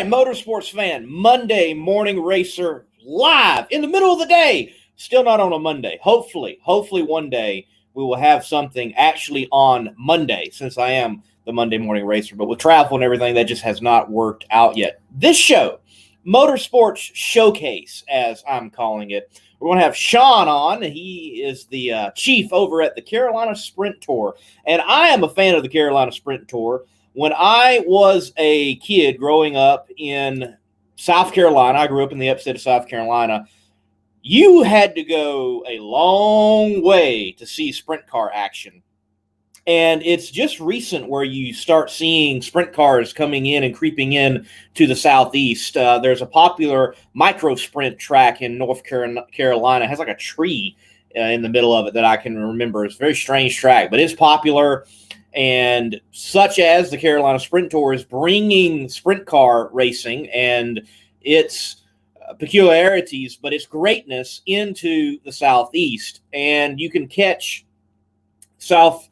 right, Motorsports fan, Monday Morning Racer live in the middle of the day. Still not on a Monday. Hopefully one day we will have something actually on Monday, since I am the Monday Morning Racer. But with travel and everything, that just has not worked out yet. This show, Motorsports Showcase, as I'm calling it, we're going to have Sean on. He is the chief over at the Carolina Sprint Tour. And I am a fan of the Carolina Sprint Tour. When I was a kid growing up in South Carolina, I grew up in the upstate of South Carolina, you had to go a long way to see sprint car action. And it's just recent where you start seeing sprint cars coming in and creeping in to the southeast. There's a popular micro sprint track in North Carolina. It has like a tree in the middle of it that I can remember. It's a very strange track, but it's popular. And such as the Carolina Sprint Tour is bringing sprint car racing and its peculiarities, but its greatness into the Southeast. And you can catch South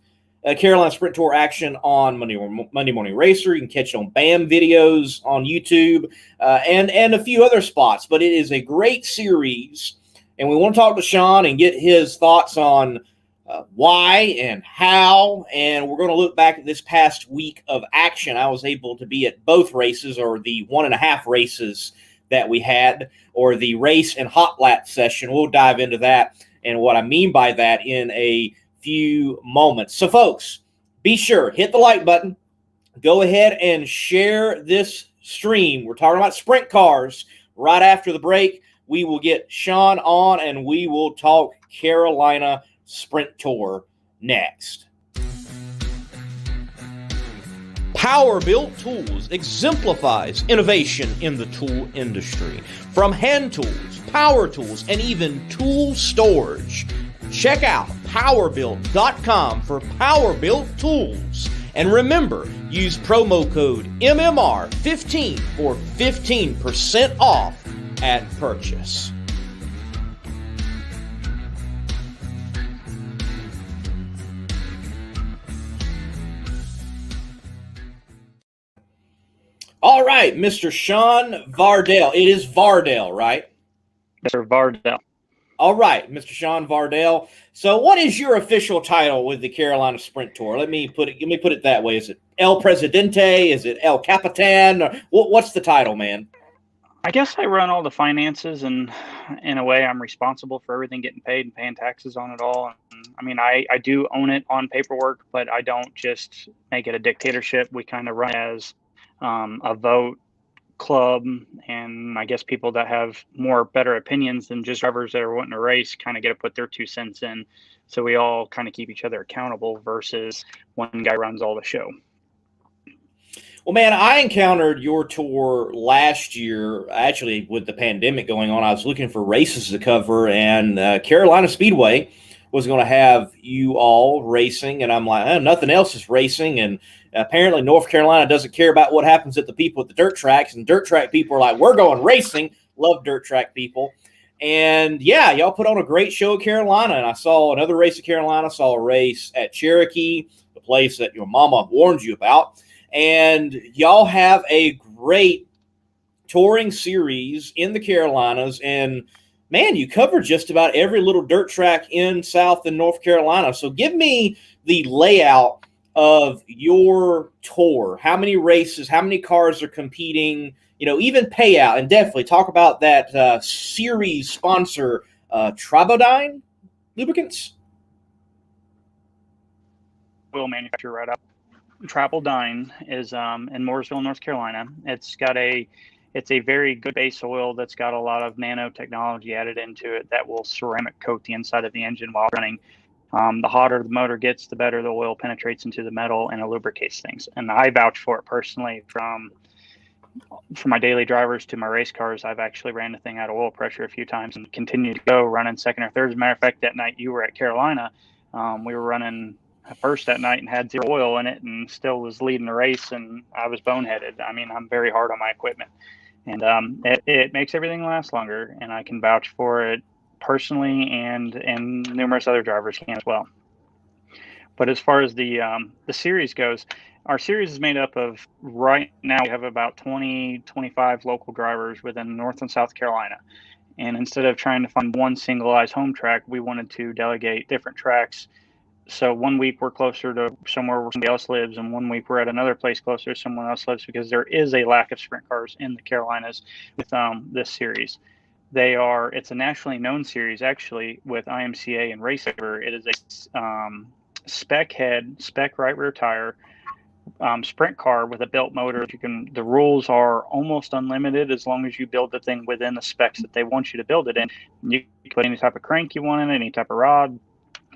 Carolina Sprint Tour action on Monday Morning Racer. You can catch it on BAM videos on YouTube and a few other spots. But it is a great series. And we want to talk to Sean and get his thoughts on why and how, and we're going to look back at this past week of action. I was able to be at both races, or the 1.5 races that we had, or the race and hot lap session. We'll dive into that and what I mean by that in a few moments. So, folks, be sure, hit the like button. Go ahead and share this stream. We're talking about sprint cars. Right after the break, we will get Sean on, and we will talk Carolina Sprint Tour next. Power-Built Tools exemplifies innovation in the tool industry. From hand tools, power tools, and even tool storage. Check out powerbuilt.com for Power-Built Tools. And remember, use promo code MMR15 for 15% off at purchase. All right, Mr. Sean Vardell. It is Vardell, right? Yes, sir, Vardell. All right, Mr. Sean Vardell. So, what is your official title with the Carolina Sprint Tour? Let me put it that way. Is it El Presidente? Is it El Capitan? What's the title, man? I guess I run all the finances, and in a way, I'm responsible for everything getting paid and paying taxes on it all. And, I mean, I do own it on paperwork, but I don't just make it a dictatorship. We kind of run as a vote club, and I guess people that have better opinions than just drivers that are wanting to race kind of get to put their 2 cents in, so we all kind of keep each other accountable versus one guy runs all the show. Well, man, I encountered your tour last year, actually, with the pandemic going on. I was looking for races to cover, and Carolina Speedway was going to have you all racing, and I'm like, nothing else is racing, and apparently North Carolina doesn't care about what happens at the people at the dirt tracks, and dirt track people are like, we're going racing. Love dirt track people. And, yeah, y'all put on a great show at Carolina, and I saw another race at Carolina, saw a race at Cherokee, the place that your mama warned you about, and y'all have a great touring series in the Carolinas, and man, you cover just about every little dirt track in South and North Carolina. So give me the layout of your tour. How many races, how many cars are competing, even payout, and definitely talk about that series sponsor, Trabodyne Lubricants. Oil manufacturer right up. Trabodyne is in Mooresville, North Carolina. It's a very good base oil that's got a lot of nanotechnology added into it that will ceramic coat the inside of the engine while running. The hotter the motor gets, the better the oil penetrates into the metal and it lubricates things. And I vouch for it personally. From my daily drivers to my race cars, I've actually ran the thing out of oil pressure a few times and continue to go running second or third. As a matter of fact, that night you were at Carolina, we were running first that night and had 0 oil in it and still was leading the race, and I was boneheaded. I mean, I'm very hard on my equipment, and it makes everything last longer, and I can vouch for it personally, and numerous other drivers can as well. But as far as the series goes, Our series is made up of, right now, we have about 20, 25 local drivers within North and South Carolina. And instead of trying to find one singleized home track, we wanted to delegate different tracks. So one week we're closer to somewhere where somebody else lives, and one week we're at another place closer to someone else lives, because there is a lack of sprint cars in the Carolinas with this series. It's a nationally known series, actually, with IMCA and Race Saver. It is a spec head, spec right rear tire, sprint car with a built motor. The rules are almost unlimited as long as you build the thing within the specs that they want you to build it in. You can put any type of crank you want in it, any type of rod,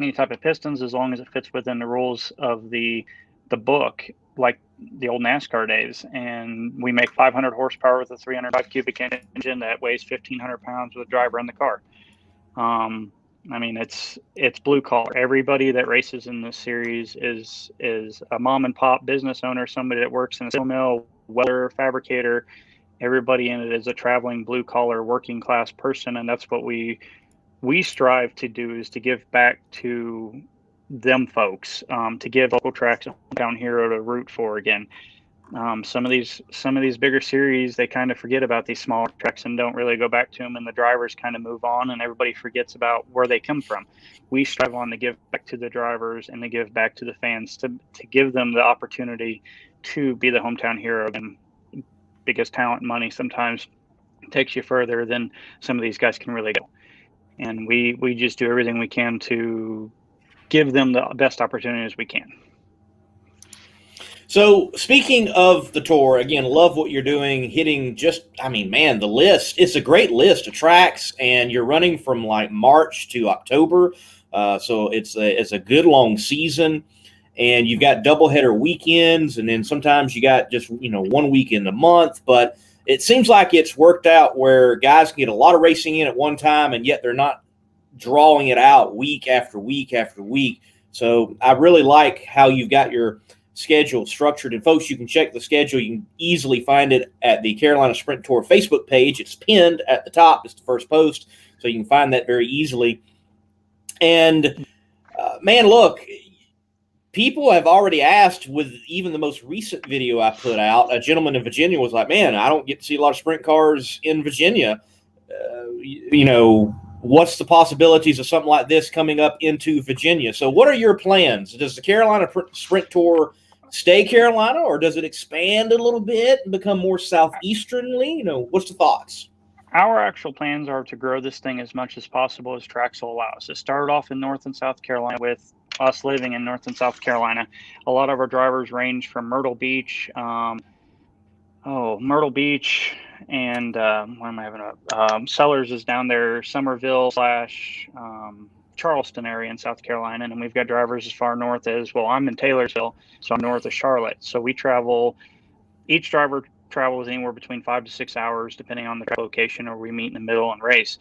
any type of pistons, as long as it fits within the rules of the book, like the old NASCAR days. And we make 500 horsepower with a 305 cubic engine that weighs 1,500 pounds with a driver in the car. I mean, it's blue collar. Everybody that races in this series is a mom and pop business owner, somebody that works in a steel mill, welder, fabricator. Everybody in it is a traveling blue collar working class person, and that's what we strive to do, is to give back to them folks, to give local tracks a hometown hero to root for again. Some of these bigger series, they kind of forget about these smaller tracks and don't really go back to them, and the drivers kind of move on, and everybody forgets about where they come from. We strive on to give back to the drivers and to give back to the fans, to give them the opportunity to be the hometown hero. And because talent and money sometimes takes you further than some of these guys can really go. And we just do everything we can to give them the best opportunities we can. So speaking of the tour, again, love what you're doing, hitting the list. It's a great list of tracks, and you're running from like March to October. So it's a good long season, and you've got doubleheader weekends, and then sometimes you got just, 1 weekend a month, but it seems like it's worked out where guys can get a lot of racing in at one time, and yet they're not drawing it out week after week after week. So I really like how you've got your schedule structured. And folks, you can check the schedule. You can easily find it at the Carolina Sprint Tour Facebook page. It's pinned at the top. It's the first post, so you can find that very easily. And man, look, people have already asked with even the most recent video I put out. A gentleman in Virginia was like, man, I don't get to see a lot of sprint cars in Virginia. What's the possibilities of something like this coming up into Virginia? So what are your plans? Does the Carolina Sprint Tour stay Carolina, or does it expand a little bit and become more southeasternly? What's the thoughts? Our actual plans are to grow this thing as much as possible as tracks will allow us. It started off in North and South Carolina with us living in North and South Carolina. A lot of our drivers range from Myrtle Beach, and Sellers is down there, Somerville / Charleston area in South Carolina. And we've got drivers as far north as, I'm in Taylorsville, so I'm north of Charlotte. So each driver travels anywhere between 5 to 6 hours, depending on the location, or we meet in the middle and race.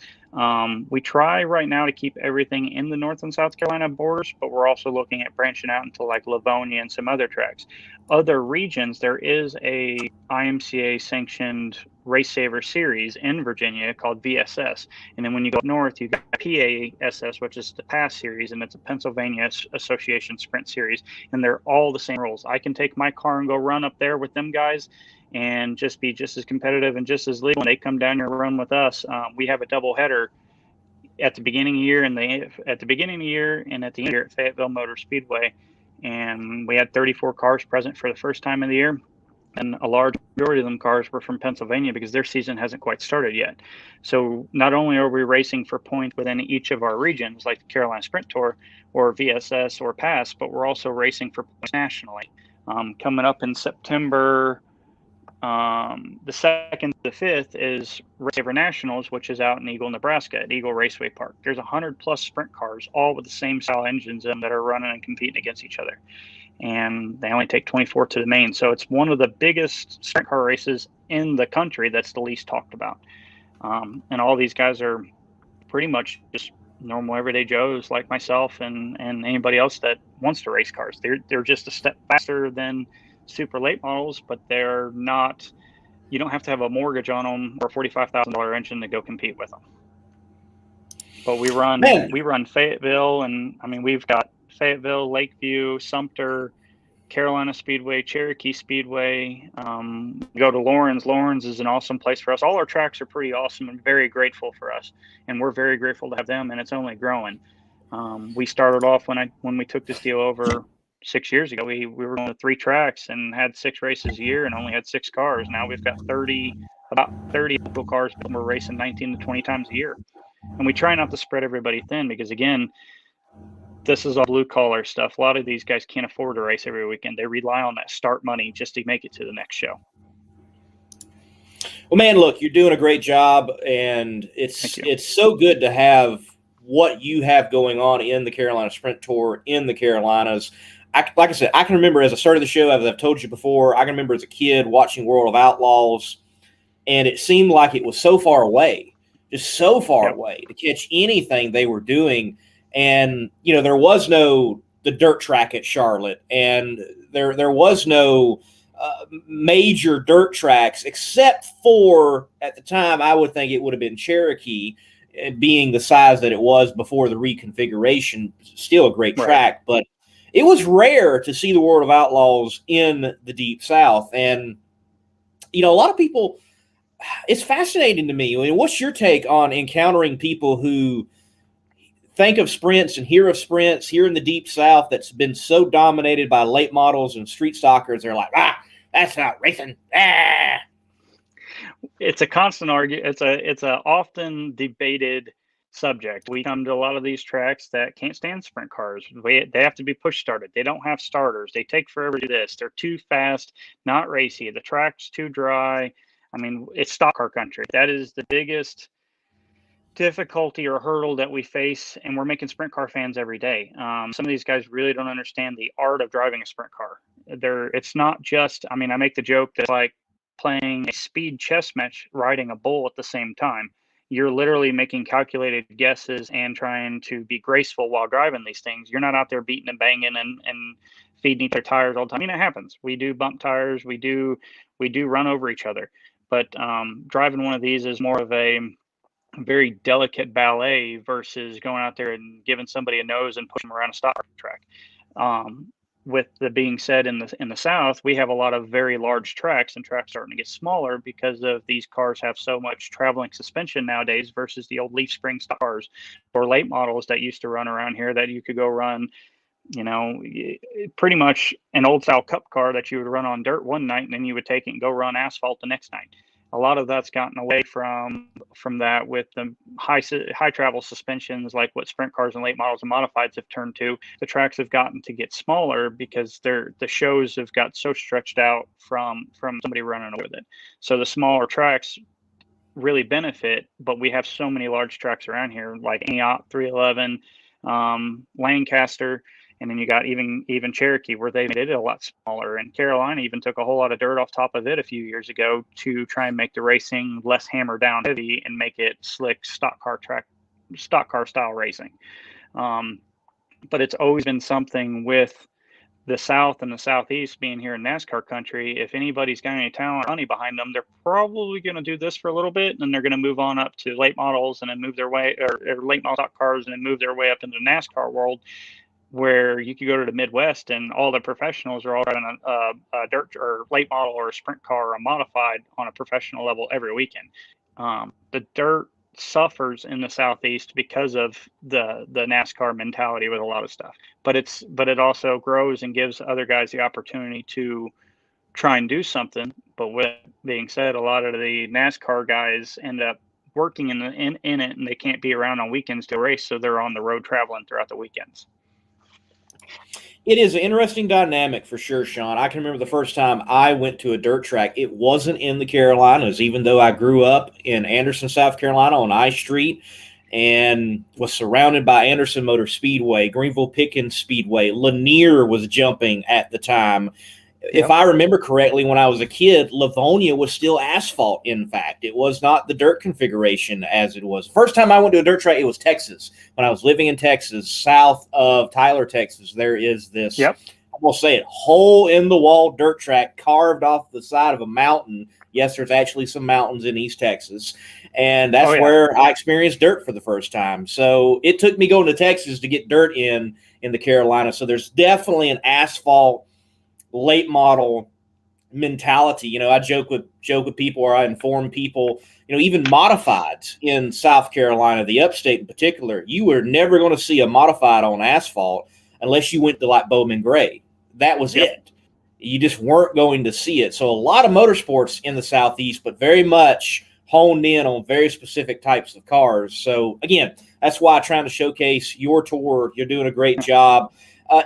We try right now to keep everything in the North and South Carolina borders, but we're also looking at branching out into like Livonia and some other tracks. Other regions, there is a IMCA sanctioned Race Saver series in Virginia called VSS. And then when you go up north, you got PASS, which is the PASS series, and it's a Pennsylvania Association Sprint series. And they're all the same rules. I can take my car and go run up there with them guys and just be just as competitive and just as legal. When they come down here and run with us, we have a double header at the beginning of the year and at the end of the year at Fayetteville Motor Speedway. And we had 34 cars present for the first time of the year. And a large majority of them cars were from Pennsylvania because their season hasn't quite started yet. So not only are we racing for points within each of our regions, like the Carolina Sprint Tour or VSS or PASS, but we're also racing for points nationally. Coming up in September, the 2nd to the 5th is Race Saver Nationals, which is out in Eagle, Nebraska at Eagle Raceway Park. There's 100 plus sprint cars, all with the same style engines in them, that are running and competing against each other. And they only take 24 to the main. So it's one of the biggest sprint car races in the country that's the least talked about. And all these guys are pretty much just normal everyday Joes like myself and anybody else that wants to race cars. They're just a step faster than super late models, but they're not, you don't have to have a mortgage on them or a $45,000 engine to go compete with them. But we run Fayetteville, and we've got Fayetteville, Lakeview, Sumter, Carolina Speedway, Cherokee Speedway. Go to Lawrence. Lawrence is an awesome place for us. All our tracks are pretty awesome and very grateful for us, and we're very grateful to have them. And it's only growing. We started off when we took this deal over 6 years ago. We were on 3 tracks and had 6 races a year and only had 6 cars. Now we've got about 30 local cars, but we're racing 19 to 20 times a year. And we try not to spread everybody thin because, again, this is all blue collar stuff. A lot of these guys can't afford to race every weekend. They rely on that start money just to make it to the next show. Well, man, look, you're doing a great job, and it's so good to have what you have going on in the Carolina Sprint Tour in the Carolinas. Like I said, I can remember as I started the show, as I've told you before, I can remember as a kid watching World of Outlaws, and it seemed like it was so far away, just so far away to catch anything they were doing. And, you know, there was the dirt track at Charlotte, and there was no major dirt tracks except for, at the time, I would think it would have been Cherokee, being the size that it was before the reconfiguration. Still a great track, but it was rare to see the World of Outlaws in the Deep South. And, you know, a lot of people, it's fascinating to me. I mean, what's your take on encountering people who think of sprints and hear of sprints here in the Deep South that's been so dominated by late models and street stockers? They're like, that's not racing. It's a constant argument. It's a often debated subject. We come to a lot of these tracks that can't stand sprint cars. They have to be push started. They don't have starters. They take forever to do this. They're too fast, not racy. The track's too dry. I mean, it's stock car country. That is the biggest difficulty or hurdle that we face, and we're making sprint car fans every day. Some of these guys really don't understand the art of driving a sprint car. It's not just, I mean, I make the joke that it's like playing a speed chess match riding a bull at the same time. You're literally making calculated guesses and trying to be graceful while driving these things. You're not out there beating and banging and feeding their tires all the time. I mean, it happens. We do bump tires. We do run over each other. But driving one of these is more of a very delicate ballet versus going out there and giving somebody a nose and pushing them around a stock track. With the being said, in the South, we have a lot of very large tracks, and tracks starting to get smaller because of these cars have so much traveling suspension nowadays versus the old leaf spring stock cars or late models that used to run around here that you could go run, you know, pretty much an old style cup car that you would run on dirt one night and then you would take it and go run asphalt the next night. A lot of that's gotten away from that with the high travel suspensions, like what sprint cars and late models and modifieds have turned to. The tracks have gotten to get smaller because the shows have got so stretched out from somebody running with it. So the smaller tracks really benefit, but we have so many large tracks around here, like Antioch 311, Lancaster. And then you got even Cherokee, where they made it a lot smaller. And Carolina even took a whole lot of dirt off top of it a few years ago to try and make the racing less hammer down heavy and make it slick stock car style racing. But it's always been something with the South and the Southeast being here in NASCAR country. If anybody's got any talent or money behind them, they're probably going to do this for a little bit, and then they're going to move on up to late models and then move their way, or late model stock cars, and then move their way up into the NASCAR world, where you could go to the Midwest and all the professionals are all driving a dirt or late model or a sprint car or a modified on a professional level every weekend. The dirt suffers in the Southeast because of the NASCAR mentality with a lot of stuff, but it also grows and gives other guys the opportunity to try and do something. But with being said, a lot of the NASCAR guys end up working in it, and they can't be around on weekends to race, so they're on the road traveling throughout the weekends. It is an interesting dynamic for sure, Sean. I can remember the first time I went to a dirt track. It wasn't in the Carolinas, even though I grew up in Anderson, South Carolina on I Street and was surrounded by Anderson Motor Speedway, Greenville Pickens Speedway. Lanier was jumping at the time. If I remember correctly, when I was a kid, Livonia was still asphalt, in fact. It was not the dirt configuration as it was. First time I went to a dirt track, it was Texas. When I was living in Texas, south of Tyler, Texas, there is this, I'm going to say it, hole-in-the-wall dirt track carved off the side of a mountain. Yes, there's actually some mountains in East Texas. And that's where I experienced dirt for the first time. So it took me going to Texas to get dirt in the Carolinas. So there's definitely an asphalt late model mentality. You know, I joke with people, or I inform people, you know, even modifieds in South Carolina, the upstate in particular, you were never going to see a modified on asphalt unless you went to like Bowman Gray. That was it. You just weren't going to see it. So a lot of motorsports in the Southeast, but very much honed in on very specific types of cars. So again, that's why I'm trying to showcase your tour. You're doing a great job.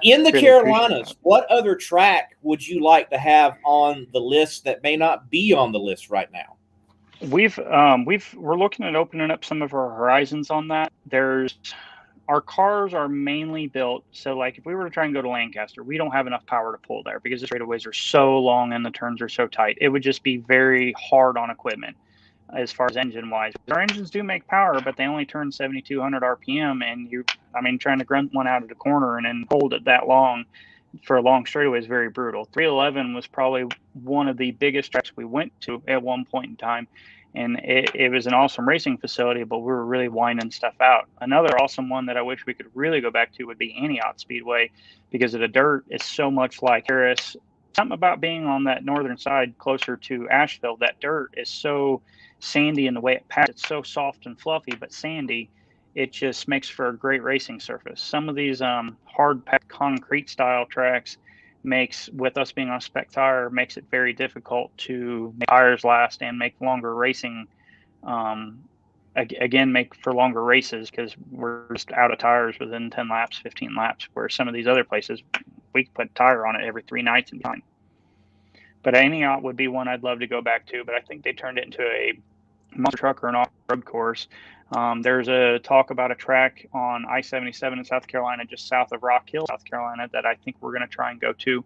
In the Carolinas, what other track would you like to have on the list that may not be on the list right now? We're looking at opening up some of our horizons on that. Our cars are mainly built, so like if we were to try and go to Lancaster, we don't have enough power to pull there because the straightaways are so long and the turns are so tight. It would just be very hard on equipment as far as engine wise. Our engines do make power, but they only turn 7,200 RPM, and trying to grunt one out of the corner and then hold it that long for a long straightaway is very brutal. 311 was probably one of the biggest tracks we went to at one point in time. And it was an awesome racing facility, but we were really winding stuff out. Another awesome one that I wish we could really go back to would be Antioch Speedway, because of the dirt is so much like Harris. Something about being on that northern side closer to Asheville, that dirt is so sandy in the way it passes. It's so soft and fluffy, but sandy. It just makes for a great racing surface. Some of these hard-packed concrete style tracks with us being on spec tire, makes it very difficult to make tires last and make longer racing. Make for longer races, because we're just out of tires within 10 laps, 15 laps, where some of these other places we can put tire on it every 3 nights and fine. But Antioch would be one I'd love to go back to, but I think they turned it into a monster truck or an off-road course. There's a talk about a track on I-77 in South Carolina, just south of Rock Hill, South Carolina, that I think we're going to try and go to.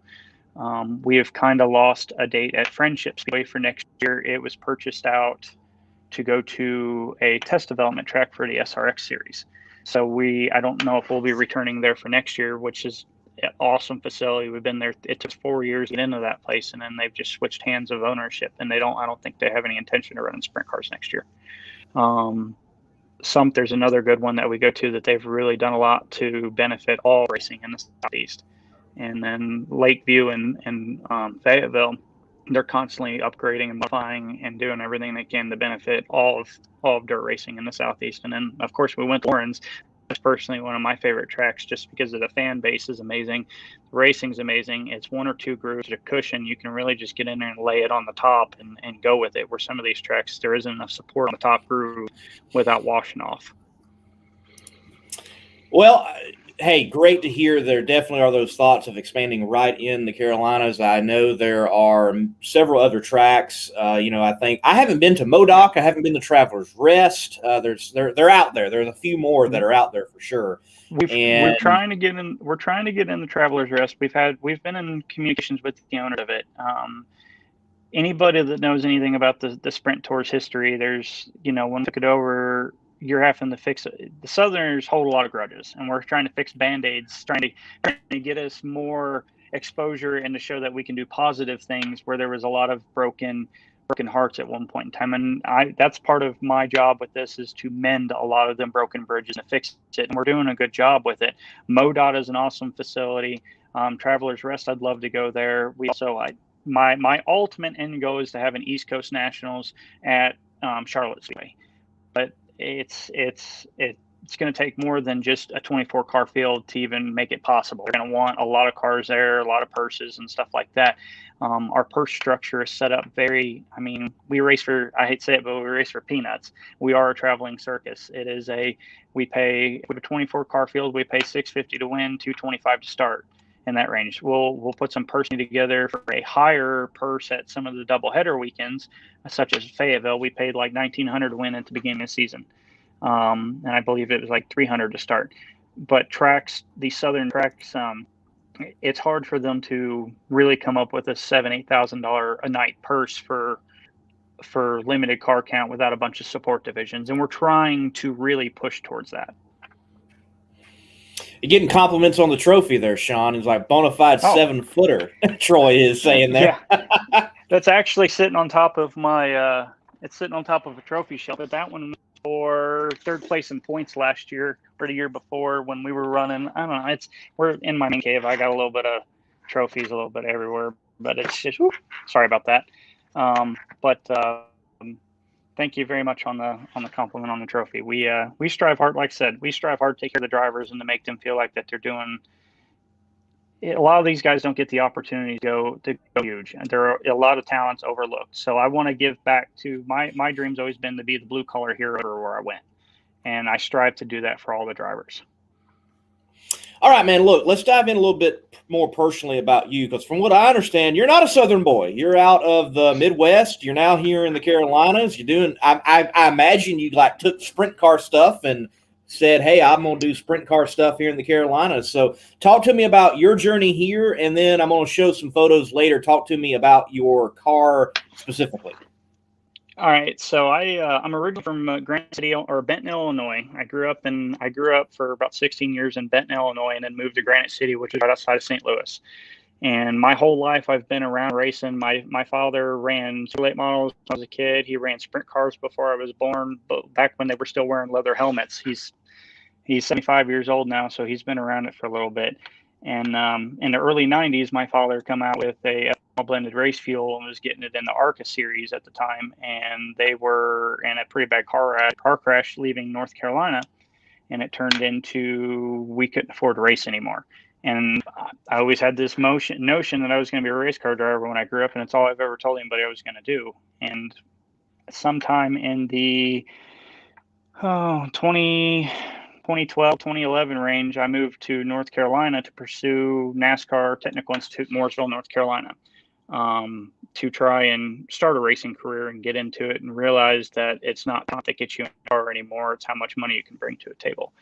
We have kind of lost a date at Friendship Speedway for next year. It was purchased out to go to a test development track for the SRX series. So I don't know if we'll be returning there for next year, which is an awesome facility. We've been there. It took 4 years to get into that place, and then they've just switched hands of ownership, and I don't think they have any intention of running sprint cars next year. There's another good one that we go to that they've really done a lot to benefit all racing in the Southeast. And then Lakeview and Fayetteville, they're constantly upgrading and modifying and doing everything they can to benefit all of dirt racing in the Southeast. And then, of course, we went to Lawrence. That's personally one of my favorite tracks, just because of the fan base is amazing. The racing's amazing. It's 1 or 2 grooves, a cushion. You can really just get in there and lay it on the top and go with it, where some of these tracks, there isn't enough support on the top groove without washing off. Well, hey, great to hear. There definitely are those thoughts of expanding right in the Carolinas. I know there are several other tracks. I think I haven't been to Modoc. I haven't been to Travelers Rest. They're out there. There's a few more that are out there for sure. We're trying to get in. We're trying to get in the Travelers Rest. We've been in communications with the owner of it. Anybody that knows anything about the Sprint Tour's history, when we took it over, you're having to fix it. The Southerners hold a lot of grudges, and we're trying to fix Band-Aids, trying to get us more exposure and to show that we can do positive things where there was a lot of broken hearts at one point in time. And that's part of my job with this, is to mend a lot of them broken bridges and fix it. And we're doing a good job with it. MoDOT is an awesome facility. Travelers Rest, I'd love to go there. We also, my ultimate end goal is to have an East Coast Nationals at Charlotte Speedway. But it's going to take more than just a 24 car field to even make it possible. We're going to want a lot of cars there, a lot of purses and stuff like that. Our purse structure is set up we race for, I hate to say it, but we race for peanuts. We are a traveling circus. We pay, with a 24 car field, we pay $650 to win, $225 to start. In that range, we'll put some pursing together for a higher purse at some of the doubleheader weekends, such as Fayetteville. We paid like $1,900 to win at the beginning of the season, and I believe it was like $300 to start. But these Southern tracks, it's hard for them to really come up with a $7,000-8,000 a night purse for limited car count without a bunch of support divisions, and we're trying to really push towards that. You're getting compliments on the trophy there, Sean. He's like bona fide 7-footer. Troy is saying there. Yeah. That's actually sitting on top of it's sitting on top of a trophy shelf. But that one was for 3rd place in points last year or the year before when we were running. I don't know. We're in my main cave. I got a little bit of trophies a little bit everywhere, but it's just, sorry about that. But thank you very much on the compliment on the trophy. We strive hard, like I said, we strive hard to take care of the drivers and to make them feel like that they're doing. A lot of these guys don't get the opportunity to go huge, and there are a lot of talents overlooked. So I want to give back to my dream's always been to be the blue collar hero where I went, and I strive to do that for all the drivers. All right, man, look, let's dive in a little bit more personally about you, because from what I understand, you're not a Southern boy. You're out of the Midwest. You're now here in the Carolinas. You're doing, I imagine you like took sprint car stuff and said, hey, I'm going to do sprint car stuff here in the Carolinas. So talk to me about your journey here, and then I'm going to show some photos later. Talk to me about your car specifically. All right, so I'm originally from Granite City or Benton, Illinois. I grew up for about 16 years in Benton, Illinois, and then moved to Granite City, which is right outside of St. Louis. And my whole life, I've been around racing. My father ran super late models when I was a kid. He ran sprint cars before I was born, but back when they were still wearing leather helmets. He's 75 years old now, so he's been around it for a little bit. And in the early 90s, my father come out with a blended race fuel and was getting it in the ARCA series at the time. And they were in a pretty bad car crash leaving North Carolina. And it turned into we couldn't afford to race anymore. And I always had this notion that I was going to be a race car driver when I grew up. And it's all I've ever told anybody I was going to do. And sometime in the 2012, 2011 range, I moved to North Carolina to pursue NASCAR Technical Institute, Mooresville, North Carolina, to try and start a racing career and get into it, and realize that it's not that gets you in a car anymore. It's how much money you can bring to a table.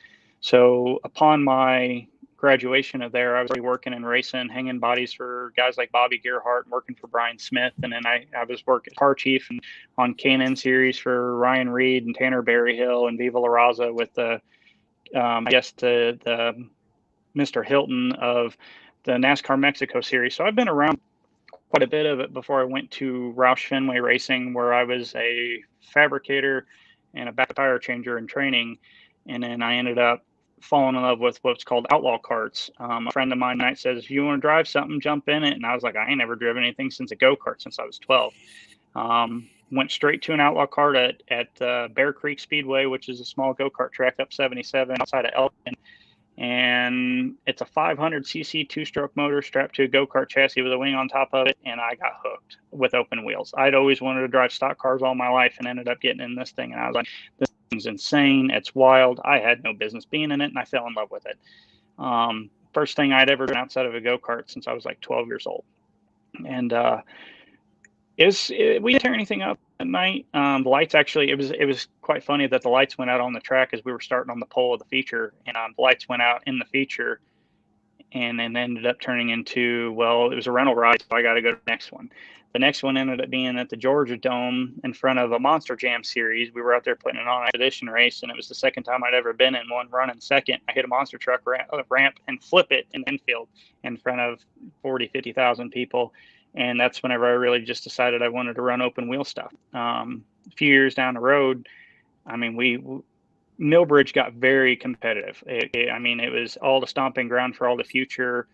So upon my graduation of there, I was already working in racing, hanging bodies for guys like Bobby Gerhart, working for Brian Smith. And then I was working car chief and on K&N series for Ryan Reed and Tanner Berryhill and Viva La Raza with the Mr. Hilton of the NASCAR Mexico series. So I've been around quite a bit of it before I went to Roush Fenway Racing, where I was a fabricator and a back tire changer in training. And then I ended up falling in love with what's called outlaw carts. A friend of mine tonight says, if you want to drive something, jump in it. And I was like, I ain't never driven anything since a go-kart since I was 12. Went straight to an outlaw cart at Bear Creek Speedway, which is a small go-kart track up 77 outside of Elgin. And it's a 500cc two-stroke motor strapped to a go-kart chassis with a wing on top of it, and I got hooked with open wheels. I'd always wanted to drive stock cars all my life and ended up getting in this thing, and I was like, this thing's insane. It's wild. I had no business being in it, and I fell in love with it. First thing I'd ever done outside of a go-kart since I was like 12 years old. And we didn't tear anything up at night. The lights actually, it was quite funny that the lights went out on the track as we were starting on the pole of the feature, and the lights went out in the feature, and then ended up turning into, well, it was a rental ride, so I got to go to the next one. The next one ended up being at the Georgia Dome in front of a Monster Jam series. We were out there putting it on an expedition race, and it was the second time I'd ever been in one, running second. I hit a monster truck ramp and flip it in the infield in front of 50,000 people. And that's whenever I really just decided I wanted to run open wheel stuff. A few years down the road, I mean, Millbridge got very competitive. It was all the stomping ground for all the future.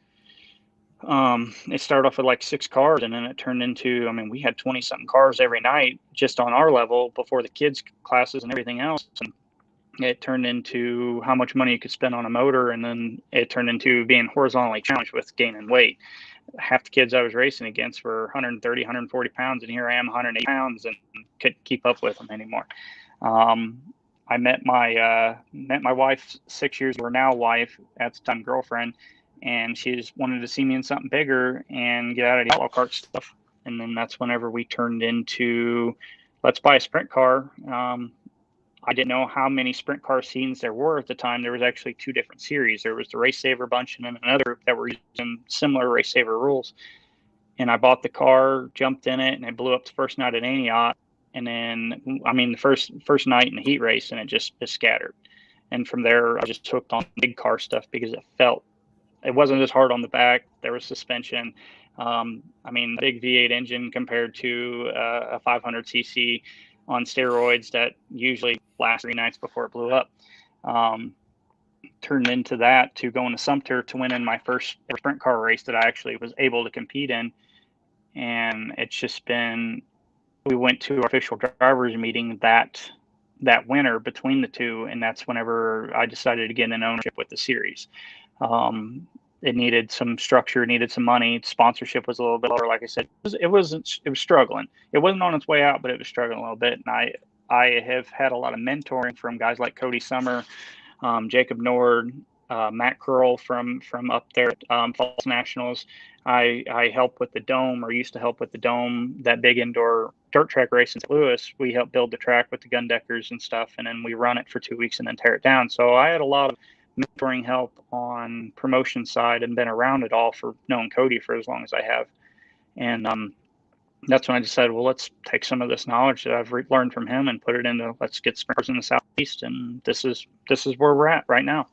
It started off with like 6 cars, and then it turned into, we had 20-something cars every night just on our level before the kids' classes and everything else. And it turned into how much money you could spend on a motor, and then it turned into being horizontally challenged with gaining weight. Half the kids I was racing against were 130, 140 pounds, and here I am 180 pounds and couldn't keep up with them anymore. I met my wife 6 years, or now wife, at the time girlfriend, and she just wanted to see me in something bigger and get out of the outlaw kart stuff. And then that's whenever we turned into, let's buy a sprint car. I didn't know how many sprint car scenes there were at the time. There was actually 2 different series. There was the Race Saver bunch and then another group that were using similar Race Saver rules. And I bought the car, jumped in it, and it blew up the first night at Antioch. And then, the first night in the heat race, and it just scattered. And from there, I just hooked on big car stuff because it wasn't as hard on the back. There was suspension. Big V8 engine compared to a 500cc on steroids that usually last 3 nights before it blew up. turned into that to going to Sumter to win in my first sprint car race that I actually was able to compete in. And it's just been, we went to our official drivers meeting that winter between the two, and that's whenever I decided to get in ownership with the series. It needed some structure, needed some money. Sponsorship was a little bit lower. Like I said, it was struggling. It wasn't on its way out, but it was struggling a little bit. And I have had a lot of mentoring from guys like Cody Summer, Jacob Nord, Matt Curl from up there at Falls Nationals. I help with the Dome, or used to help with the Dome, that big indoor dirt track race in St. Louis. We help build the track with the gun deckers and stuff, and then we run it for 2 weeks and then tear it down. So I had a lot of mentoring help on promotion side and been around it all for knowing Cody for as long as I have. And that's when I decided, well, let's take some of this knowledge that I've learned from him and put it into, let's get sprinters in the Southeast. And this is where we're at right now.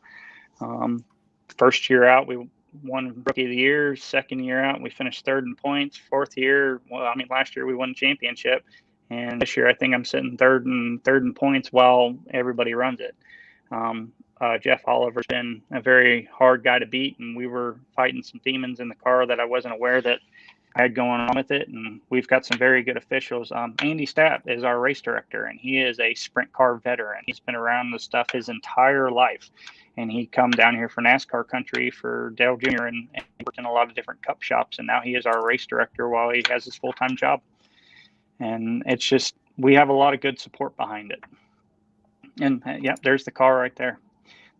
First year out, we won Rookie of the Year. Second year out, we finished third in points. Fourth year, last year we won the championship. And this year, I think I'm sitting third in points while everybody runs it. Jeff Oliver's been a very hard guy to beat, and we were fighting some demons in the car that I wasn't aware that I had going on with it. And we've got some very good officials. Andy Stapp is our race director, and he is a sprint car veteran. He's been around this stuff his entire life, and he come down here for NASCAR country for Dale Jr. and worked in a lot of different cup shops, and now he is our race director while he has his full-time job. And it's just, we have a lot of good support behind it. And yeah, there's the car right there.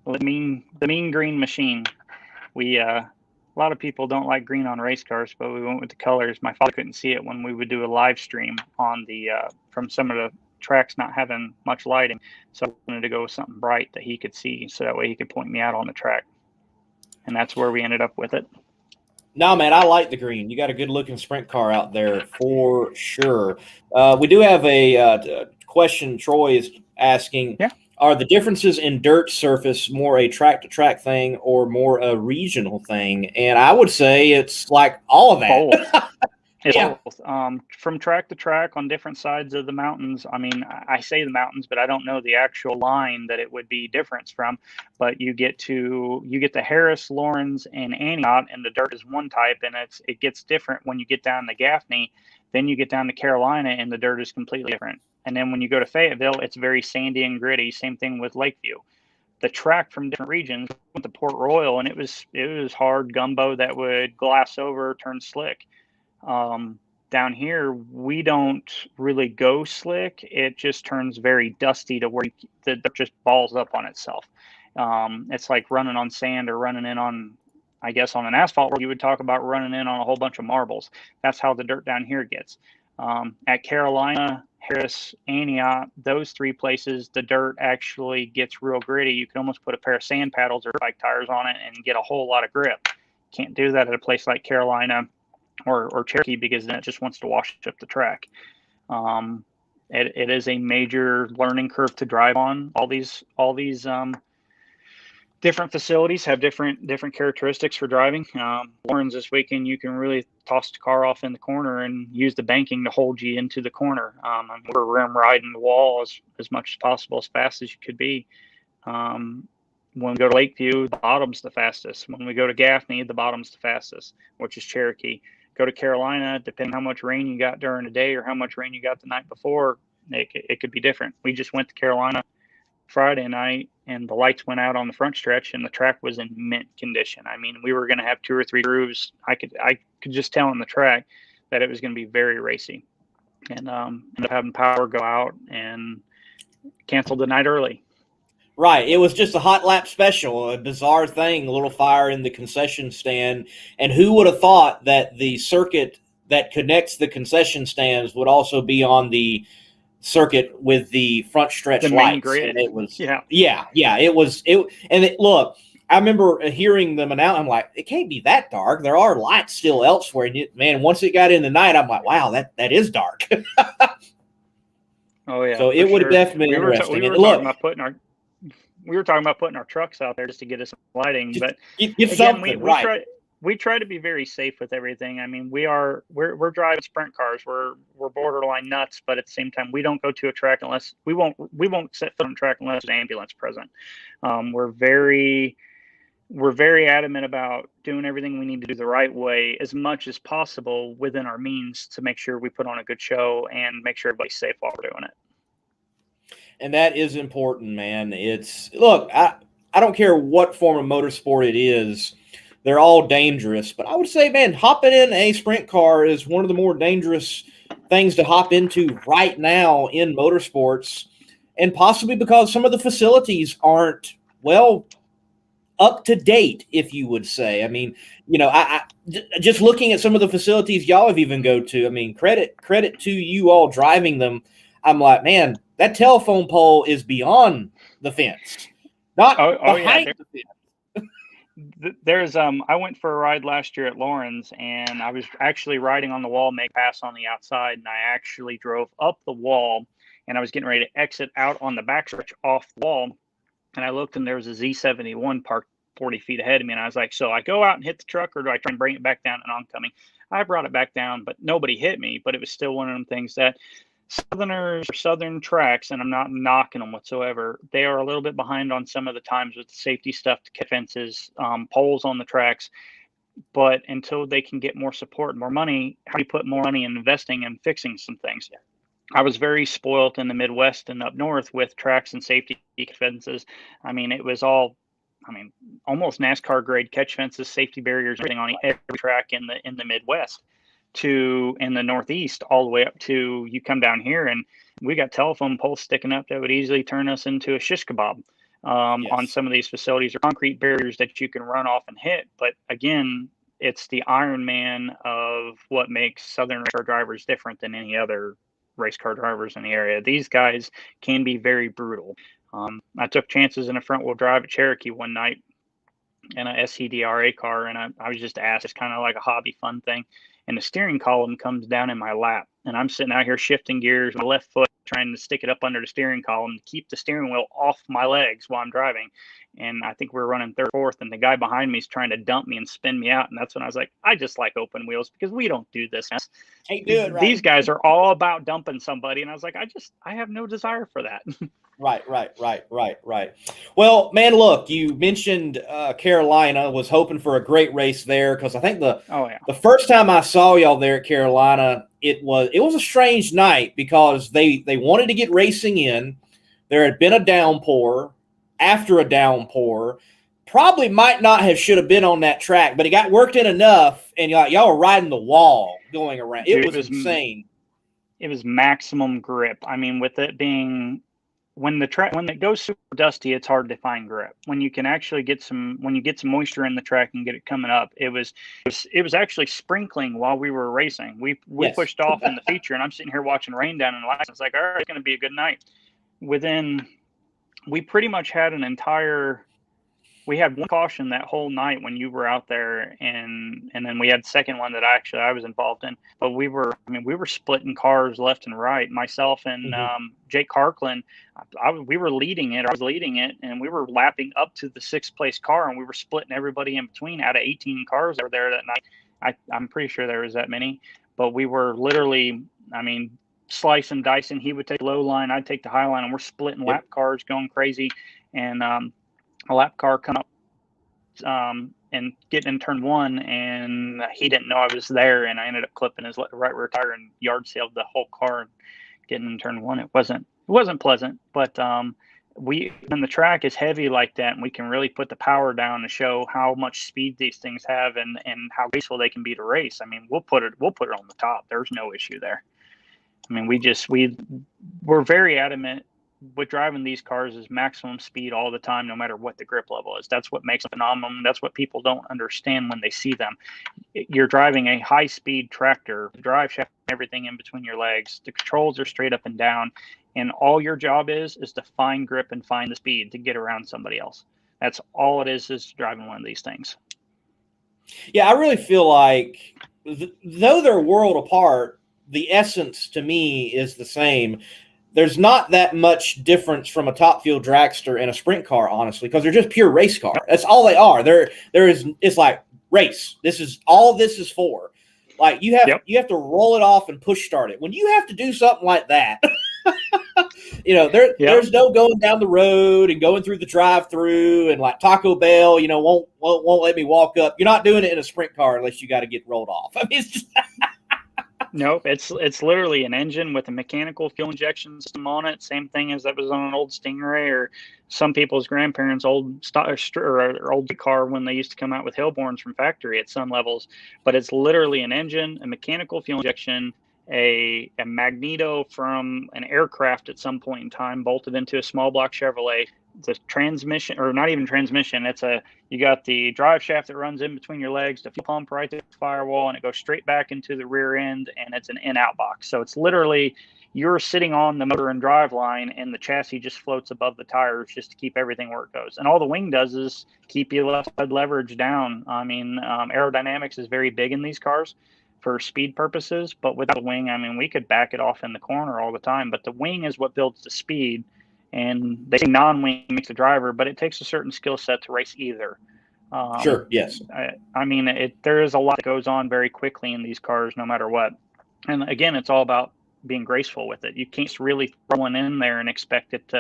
The mean green machine. A lot of people don't like green on race cars, but we went with the colors. My father couldn't see it when we would do a live stream on the from some of the tracks not having much lighting, so I wanted to go with something bright that he could see, so that way he could point me out on the track. And that's where we ended up with it. No, man, I like the green. You got a good-looking sprint car out there for sure. We do have a question Troy is asking. Yeah. Are the differences in dirt surface more a track-to-track thing or more a regional thing? And I would say it's like all of that. Both. It's Yeah. both. From track to track on different sides of the mountains. I mean, I say the mountains, but I don't know the actual line that it would be difference from. But you get the Harris, Lawrence, and Antioch, and the dirt is one type, and it gets different when you get down to Gaffney. Then you get down to Carolina, and the dirt is completely different. And then when you go to Fayetteville, it's very sandy and gritty. Same thing with Lakeview. The track from different regions went to Port Royal, and it was hard gumbo that would glass over, turn slick. Down here, we don't really go slick. It just turns very dusty to where the dirt just balls up on itself. It's like running on sand or running in on, I guess, on an asphalt where you would talk about running in on a whole bunch of marbles. That's how the dirt down here gets. At Carolina, Harris, Antioch, those three places, the dirt actually gets real gritty. You can almost put a pair of sand paddles or bike tires on it and get a whole lot of grip. Can't do that at a place like Carolina or Cherokee, because then it just wants to wash up the track. It is a major learning curve to drive on. All these different facilities have different characteristics for driving. Lawrence this weekend, you can really toss the car off in the corner and use the banking to hold you into the corner. We're rim riding the wall as much as possible, as fast as you could be. When we go to Lakeview, the bottom's the fastest. When we go to Gaffney, the bottom's the fastest, which is Cherokee. Go to Carolina, depending on how much rain you got during the day or how much rain you got the night before, it could be different. We just went to Carolina Friday night, and the lights went out on the front stretch, and the track was in mint condition. I mean, we were going to have 2 or 3 grooves. I could just tell on the track that it was going to be very racy, and ended up having power go out and canceled the night early. Right. It was just a hot lap special, a bizarre thing, a little fire in the concession stand. And who would have thought that the circuit that connects the concession stands would also be on the circuit with the front stretch The main lights? grid. And it was, Yeah. Look, I remember hearing them announce, I'm like, it can't be that dark. There are lights still elsewhere. And man, once it got in the night, I'm like, wow, that is dark. Oh yeah. So it would have definitely been interesting. We were talking about putting our trucks out there just to get us some lighting, but get again, something, right. we try to be very safe with everything. I mean, we're driving sprint cars. We're borderline nuts, but at the same time, we don't go to a track unless we won't set foot on track unless there's an ambulance present. We're very adamant about doing everything we need to do the right way as much as possible within our means to make sure we put on a good show and make sure everybody's safe while we're doing it. And that is important, man. Look, I don't care what form of motorsport it is. They're all dangerous. But I would say, man, hopping in a sprint car is one of the more dangerous things to hop into right now in motorsports. And possibly because some of the facilities aren't, well, up to date, if you would say. I mean, I just looking at some of the facilities y'all have even go to, I mean, credit to you all driving them. I'm like, man, that telephone pole is beyond the fence, not behind the fence. There's I went for a ride last year at Lawrence, and I was actually riding on the wall, make pass on the outside, and I actually drove up the wall, and I was getting ready to exit out on the backstretch off the wall, and I looked, and there was a Z71 parked 40 feet ahead of me, and I was like, so I go out and hit the truck, or do I try and bring it back down in oncoming? I brought it back down, but nobody hit me, but it was still one of them things that Southern tracks, and I'm not knocking them whatsoever, they are a little bit behind on some of the times with the safety stuff, to fences, poles on the tracks. But until they can get more support and more money, how do you put more money in investing and fixing some things? I was very spoiled in the Midwest and up north with tracks and safety fences. I mean, it was all, almost NASCAR grade catch fences, safety barriers, everything on every track in the Midwest. To in the Northeast, all the way up to you come down here, and we got telephone poles sticking up that would easily turn us into a shish kebab on some of these facilities, or concrete barriers that you can run off and hit. But again, it's the Iron Man of what makes Southern race car drivers different than any other race car drivers in the area. These guys can be very brutal. I took chances in a front wheel drive at Cherokee one night in a SCDRA car, and I was just asked, it's kind of like a hobby fun thing. And the steering column comes down in my lap, and I'm sitting out here shifting gears, my left foot trying to stick it up under the steering column to keep the steering wheel off my legs while I'm driving. And I think we're running third, fourth, and the guy behind me is trying to dump me and spin me out. And that's when I was like, I just like open wheels, because we don't do this. Can't do it right. These guys are all about dumping somebody. And I was like, I have no desire for that. Right. Well, man, look, you mentioned Carolina. Was hoping for a great race there, because I think the first time I saw y'all there at Carolina, it was a strange night, because they wanted to get racing in. There had been a downpour. After a downpour, probably might not have should have been on that track, but it got worked in enough, and y'all were riding the wall going around. It was insane. It was maximum grip. I mean, with it being when it goes super dusty, it's hard to find grip. When you can actually get some moisture in the track and get it coming up, it was actually sprinkling while we were racing. We pushed off in the feature, and I'm sitting here watching rain down in the lights. It's like, all right, it's going to be a good night. We pretty much had we had one caution that whole night when you were out there, and then we had the second one that I was involved in. But we were splitting cars left and right. Myself and Jake Harkland, we were leading it. I was leading it, and we were lapping up to the sixth place car, and we were splitting everybody in between. Out of 18 cars that were there that night, I'm pretty sure there was that many. But we were literally, slice and dicing. He would take the low line, I'd take the high line, and we're splitting lap cars, going crazy. And a lap car come up and getting in turn one, and he didn't know I was there, and I ended up clipping his right rear tire and yard sailed the whole car and getting in turn one. It wasn't pleasant, but when the track is heavy like that, and we can really put the power down to show how much speed these things have and how graceful they can be to race. We'll put it on the top. There's no issue there. We're very adamant with driving these cars is maximum speed all the time, no matter what the grip level is. That's what makes them phenomenal. That's what people don't understand when they see them. You're driving a high-speed tractor, the drive shaft, everything in between your legs. The controls are straight up and down, and all your job is to find grip and find the speed to get around somebody else. That's all it is driving one of these things. Yeah, I really feel like, though they're world apart, the essence to me is the same. There's not that much difference from a top fuel dragster and a sprint car, honestly, because they're just pure race car. That's all they are. It's like race. This is all this is for. Like you have to roll it off and push start it. When you have to do something like that, there's no going down the road and going through the drive-through and like Taco Bell, won't let me walk up. You're not doing it in a sprint car unless you got to get rolled off. I mean, it's just Nope, it's literally an engine with a mechanical fuel injection system on it. Same thing as that was on an old Stingray or some people's grandparents' old old car when they used to come out with Hillborns from factory at some levels. But it's literally an engine, a mechanical fuel injection, a magneto from an aircraft at some point in time bolted into a small block Chevrolet. The transmission, or not even transmission, you got the drive shaft that runs in between your legs, the fuel pump right to the firewall, and it goes straight back into the rear end, and it's an in-out box. So it's literally you're sitting on the motor and drive line, and the chassis just floats above the tires just to keep everything where it goes. And all the wing does is keep your left side leverage down. I mean, aerodynamics is very big in these cars for speed purposes, but without the wing, I mean, we could back it off in the corner all the time, but the wing is what builds the speed. And they say non-wing makes the driver, but it takes a certain skill set to race either. Sure, yes. I mean, there is a lot that goes on very quickly in these cars, no matter what. And again, it's all about being graceful with it. You can't really throw one in there and expect it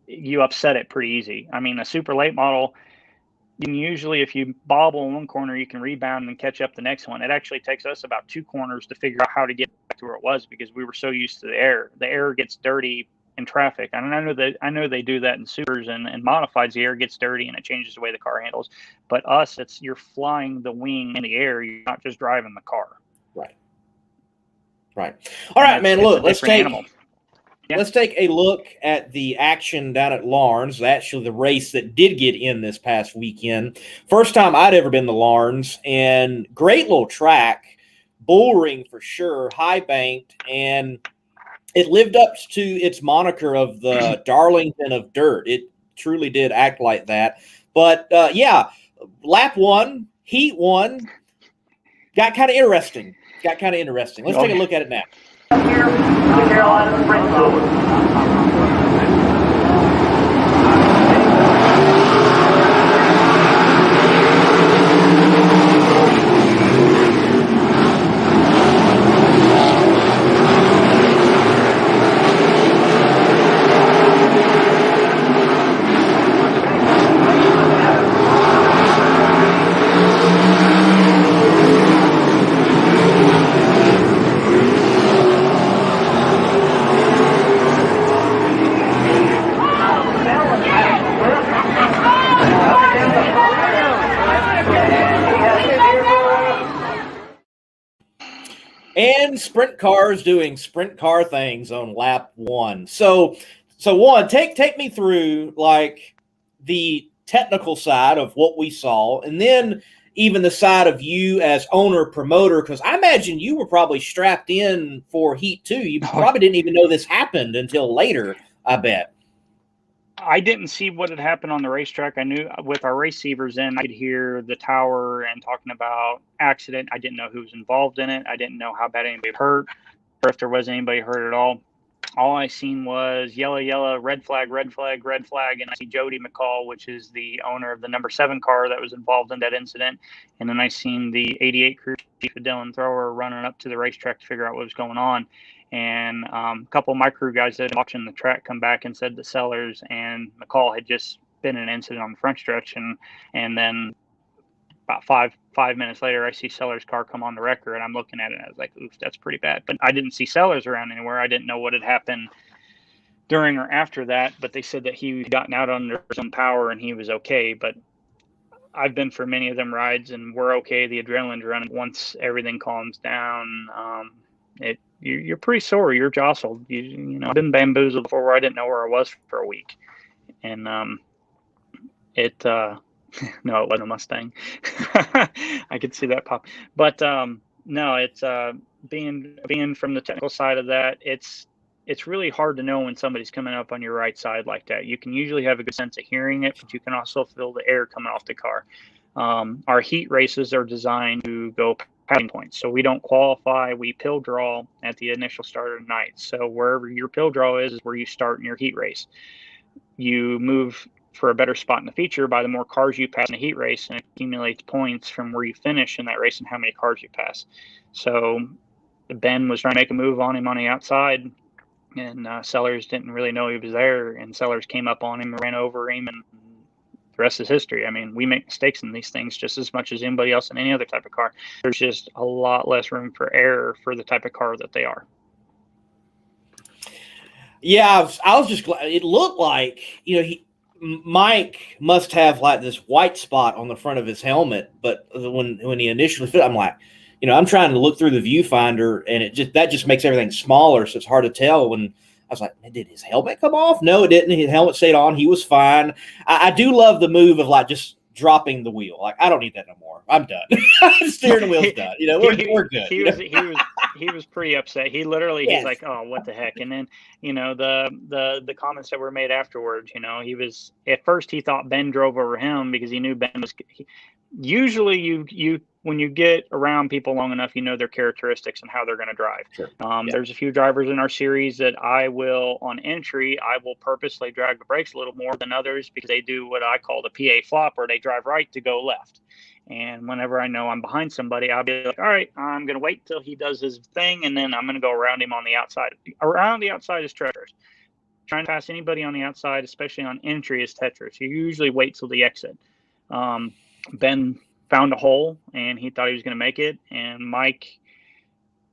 you upset it pretty easy. I mean, a super late model, you can usually, if you bobble in one corner, you can rebound and catch up the next one. It actually takes us about 2 corners to figure out how to get back to where it was because we were so used to the air. The air gets dirty in traffic. And I know they do that in supers and modifieds. The air gets dirty and it changes the way the car handles. But us, you're flying the wing in the air. You're not just driving the car. Right. All right, man. Look, let's take a look at the action down at Lawrence. Actually, the race that did get in this past weekend. First time I'd ever been to Lawrence, and great little track, bull ring for sure, high banked, and it lived up to its moniker of the Darlington of dirt. It truly did act like that. But, lap 1, heat 1, got kind of interesting. Let's take a look at it now. Here, the Carolina Sprint Zone. And sprint cars doing sprint car things on lap 1. So one, take me through like the technical side of what we saw, and then even the side of you as owner promoter, because I imagine you were probably strapped in for heat 2. You probably didn't even know this happened until later, I bet. I didn't see what had happened on the racetrack. I knew with our receivers in, I could hear the tower and talking about accident. I didn't know who was involved in it. I didn't know how bad anybody hurt or if there was anybody hurt at all. All I seen was yellow, yellow, red flag, red flag, red flag. And I see Jody McCall, which is the owner of the number 7 car that was involved in that incident. And then I seen the 88 crew chief, Dylan Thrower, running up to the racetrack to figure out what was going on. And a couple of my crew guys that were watching the track come back and said the Sellers and McCall had just been in an incident on the front stretch. And then about five minutes later, I see Sellers' car come on the record, and I'm looking at it, and I was like, oof, that's pretty bad. But I didn't see Sellers around anywhere. I didn't know what had happened during or after that, but they said that he had gotten out under his own power and he was okay. But I've been for many of them rides, and we're okay. The adrenaline's running. Once everything calms down, you're pretty sore. You're jostled. I've been bamboozled before where I didn't know where I was for a week. And no, it wasn't a Mustang. I could see that pop. But no, it's being from the technical side of that, it's really hard to know when somebody's coming up on your right side like that. You can usually have a good sense of hearing it, but you can also feel the air coming off the car. Our heat races are designed to go passing points. So we don't qualify. We pill draw at the initial start of the night. So wherever your pill draw is where you start in your heat race. You move for a better spot in the feature by the more cars you pass in a heat race, and it accumulates points from where you finish in that race and how many cars you pass. So Ben was trying to make a move on him on the outside, and Sellers didn't really know he was there, and Sellers came up on him and ran over him, and the rest is history. I mean, we make mistakes in these things just as much as anybody else in any other type of car. There's just a lot less room for error for the type of car that they are. Yeah, I was just glad. It looked like, Mike must have like this white spot on the front of his helmet, but when he initially fit, I'm like, I'm trying to look through the viewfinder, and that just makes everything smaller, so it's hard to tell. When I was like, did his helmet come off? No, it didn't. His helmet stayed on. He was fine. I do love the move of like just dropping the wheel. Like, I don't need that no more. I'm done. The steering wheel's done. We're good. He was pretty upset. He literally, Yes. He's like, oh, what the heck? And then, the comments that were made afterwards, he was, at first he thought Ben drove over him because he knew Ben was, usually you when you get around people long enough, their characteristics and how they're going to drive. Sure. There's a few drivers in our series that I will purposely drag the brakes a little more than others because they do what I call the PA flop, or they drive right to go left. And whenever I know I'm behind somebody, I'll be like, all right, I'm going to wait till he does his thing, and then I'm going to go around him on the outside. Around the outside is treacherous. Trying to pass anybody on the outside, especially on entry, is treacherous. You usually wait till the exit. Ben found a hole, and he thought he was going to make it. And Mike,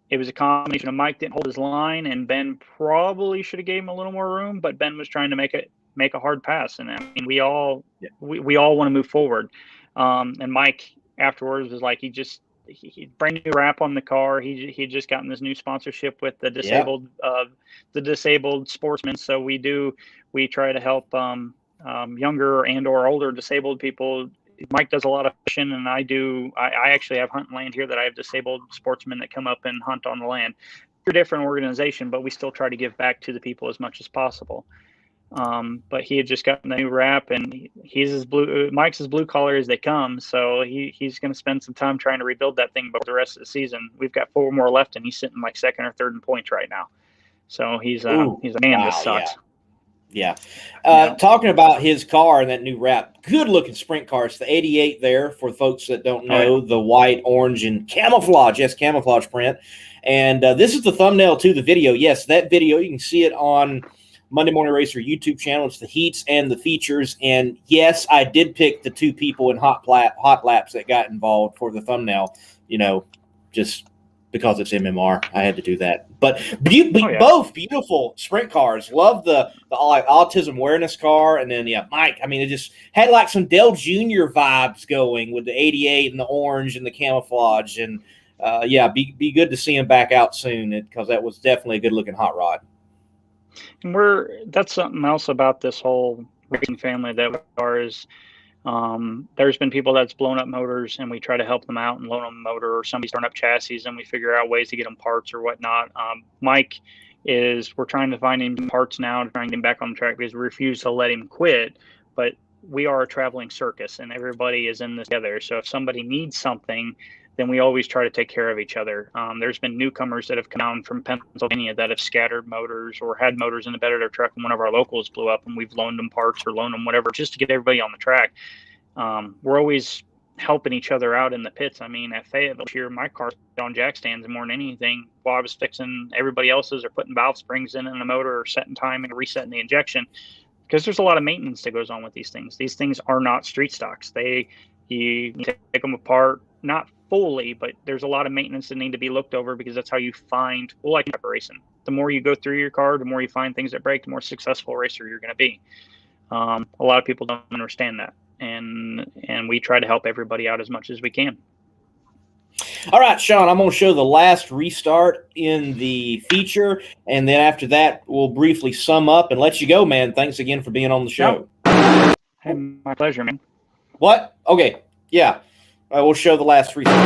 it was a combination of Mike didn't hold his line, and Ben probably should have gave him a little more room, but Ben was trying to make a hard pass. And I mean, we all want to move forward. And Mike afterwards was like, he brand new wrap on the car. He just gotten this new sponsorship with the disabled sportsmen. So we try to help younger and or older disabled people. Mike does a lot of fishing, and I actually have hunting land here that I have disabled sportsmen that come up and hunt on the land. We're a different organization, but we still try to give back to the people as much as possible. But he had just gotten the new wrap, and Mike's as blue collar as they come. So he's going to spend some time trying to rebuild that thing before the rest of the season. We've got 4 more left, and he's sitting like second or third in points right now. So he's a man. This sucks. Yeah. Talking about his car and that new wrap, good looking sprint car. It's the 88 there for folks that don't know, the white, orange, and camouflage. Yes, camouflage print. And this is the thumbnail to the video. Yes, that video, you can see it on Monday Morning Racer YouTube channel. It's the heats and the features. And yes, I did pick the 2 people in hot laps that got involved for the thumbnail, just because it's MMR. I had to do that. But both beautiful sprint cars. Love the autism awareness car. And then, Mike, I mean, it just had like some Dale Jr. vibes going with the 88 and the orange and the camouflage. And, be good to see him back out soon because that was definitely a good-looking hot rod. And that's something else about this whole racing family that we are is there's been people that's blown up motors, and we try to help them out and loan them a motor, or somebody's torn up chassis, and we figure out ways to get them parts or whatnot. Mike we're trying to find him parts now to try and get him back on the track because we refuse to let him quit. But we are a traveling circus, and everybody is in this together. So if somebody needs something, then we always try to take care of each other. There's been newcomers that have come down from Pennsylvania that have scattered motors or had motors in the bed of their truck, and one of our locals blew up, and we've loaned them parts or loaned them whatever just to get everybody on the track. We're always helping each other out in the pits. I mean, at Fayetteville here, my car's on jack stands more than anything while I was fixing everybody else's or putting valve springs in the motor or setting time and resetting the injection, because there's a lot of maintenance that goes on with these things. These things are not street stocks. You take them apart, not fully, but there's a lot of maintenance that need to be looked over because that's how you find, like racing. The more you go through your car, the more you find things that break, the more successful racer you're going to be. A lot of people don't understand that, and we try to help everybody out as much as we can. All right, Sean, I'm going to show the last restart in the feature, and then after that, we'll briefly sum up and let you go, man. Thanks again for being on the show. Hey, my pleasure, man. What? Okay, yeah. We'll show the last restart.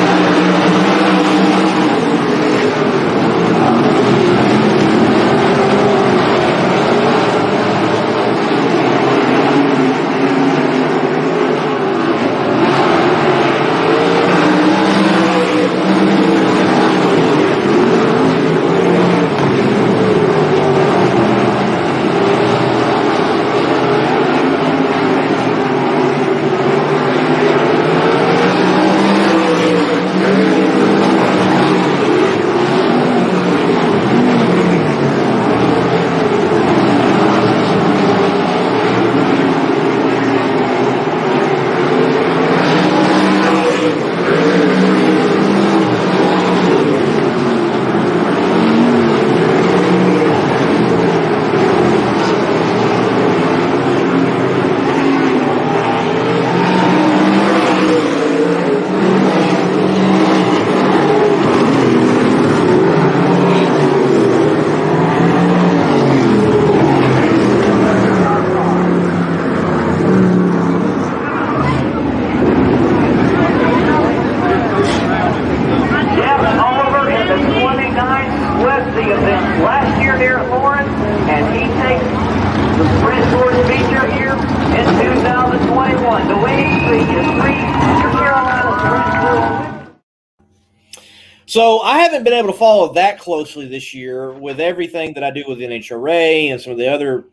So I haven't been able to follow that closely this year with everything that I do with NHRA and some of the other